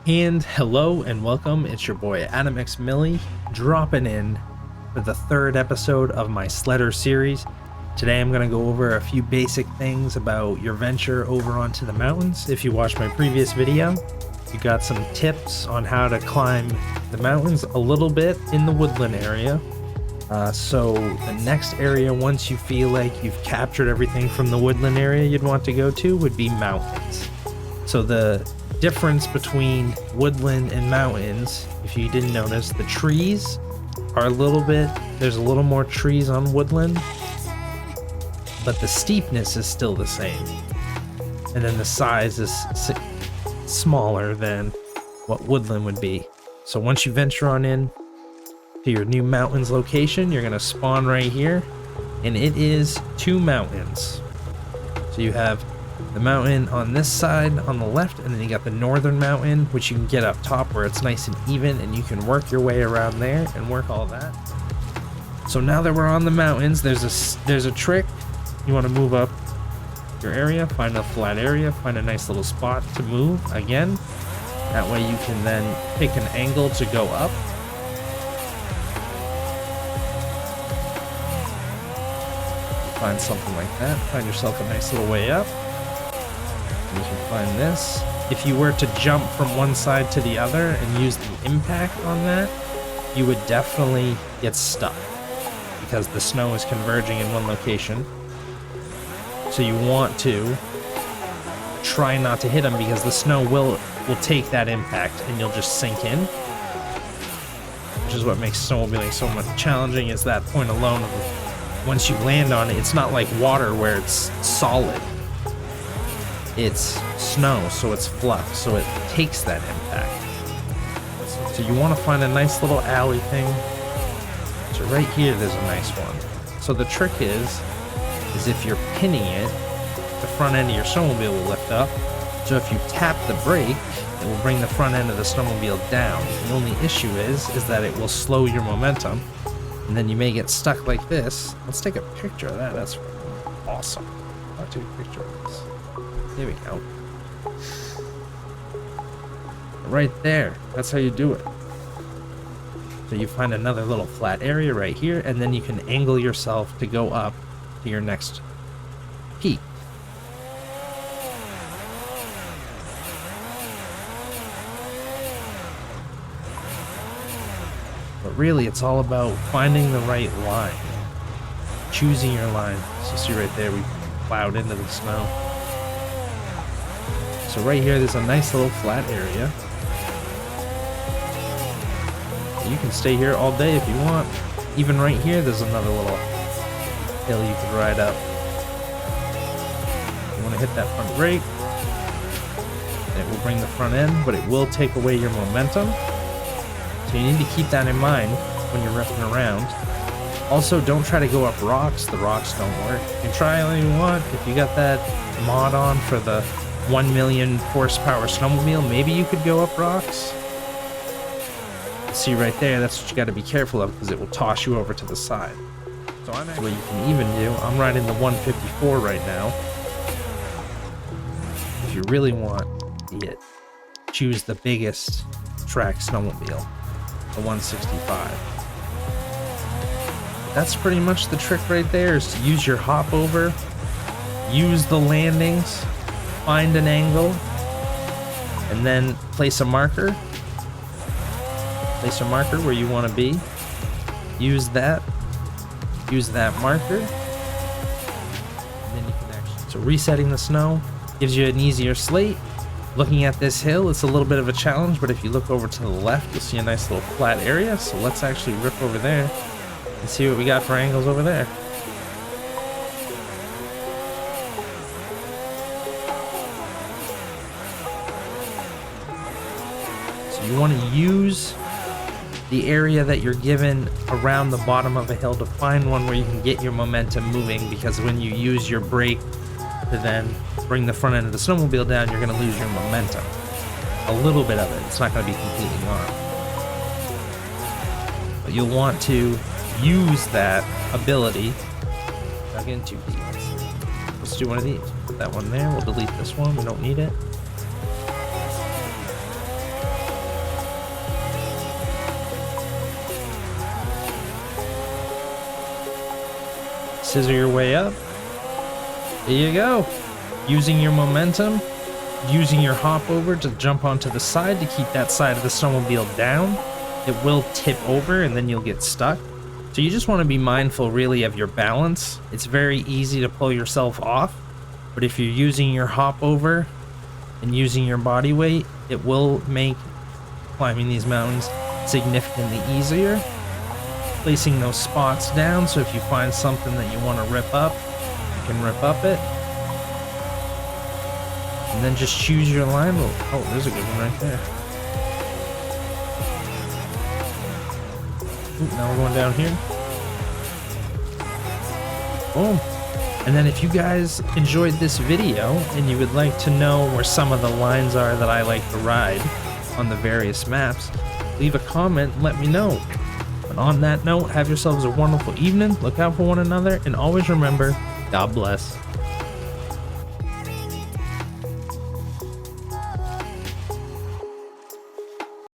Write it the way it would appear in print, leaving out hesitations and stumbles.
And hello and welcome, it's your boy ADAMXMILLI dropping in for the third episode of my Sledders series. Today I'm going to go over a few basic things about your venture over onto the mountains. If you watched my previous video, you got some tips on how to climb the mountains a little bit in the woodland area. So the next area, once you feel like you've captured everything from the woodland area you'd want to go to, would be mountains. So the difference between woodland and mountains, if you didn't notice, the trees are there's a little more trees on woodland, but the steepness is still the same. And then the size is smaller than what woodland would be. So once you venture on in to your new mountains location, you're gonna spawn right here, and it is two mountains. So you have the mountain on this side on the left, and then you got the northern mountain, which you can get up top where it's nice and even, and you can work your way around there and work all that. So now that we're on the mountains, there's a trick. You want to move up your area, find a flat area, find a nice little spot to move again. That way you can then pick an angle to go up. Find something like that, find yourself a nice little way up. You can find this. If you were to jump from one side to the other and use the impact on that, you would definitely get stuck because the snow is converging in one location. So you want to try not to hit them because the snow will take that impact and you'll just sink in. Which is what makes snowmobiling so much challenging, is that point alone of once you land on it, it's not like water where it's solid. It's snow, so it's fluff, so it takes that impact. So you want to find a nice little alley thing. So right here, there's a nice one. So the trick is if you're pinning it, the front end of your snowmobile will lift up. So if you tap the brake, it will bring the front end of the snowmobile down. The only issue is that it will slow your momentum, and then you may get stuck like this. Let's take a picture of that. That's awesome. I'll take a picture of this. There we go. Right there. That's how you do it. So you find another little flat area right here, and then you can angle yourself to go up to your next peak. But really, it's all about finding the right line. Choosing your line. So see right there, we plowed into the snow. So right here, there's a nice little flat area. You can stay here all day if you want. Even right here, there's another little hill you can ride up. You want to hit that front brake. It will bring the front end, but it will take away your momentum. So you need to keep that in mind when you're ripping around. Also, don't try to go up rocks. The rocks don't work. You can try all you want. If you got that mod on for the 1 million horsepower snowmobile, maybe you could go up rocks. See right there, that's what you got to be careful of, because it will toss you over to the side. So what you can even do, I'm riding the 154 right now. If you really want it, choose the biggest track snowmobile, the 165. That's pretty much the trick right there, is to use your hop over, use the landings, find an angle, and then place a marker. Place a marker where you want to be. Use that marker. And then you can actually. So resetting the snow gives you an easier slate. Looking at this hill, it's a little bit of a challenge, but if you look over to the left, you'll see a nice little flat area. So let's actually rip over there and see what we got for angles over there. You want to use the area that you're given around the bottom of a hill to find one where you can get your momentum moving, because when you use your brake to then bring the front end of the snowmobile down, you're going to lose your momentum. A little bit of it. It's not going to be completely gone. But you'll want to use that ability. I'll get into these. Let's do one of these. Put that one there. We'll delete this one. We don't need it. scissor your way up. There you go. Using your momentum, using your hop over to jump onto the side to keep that side of the snowmobile down. It will tip over and then you'll get stuck. So you just want to be mindful really of your balance. It's very easy to pull yourself off, but if you're using your hop over and using your body weight, it will make climbing these mountains significantly easier. Placing those spots down, so if you find something that you want to rip up, you can rip up it. And then just choose your line. Oh, there's a good one right there. Ooh, now we're going down here. Boom. And then if you guys enjoyed this video and you would like to know where some of the lines are that I like to ride on the various maps, leave a comment and let me know. But on that note, have yourselves a wonderful evening, look out for one another, and always remember, God bless.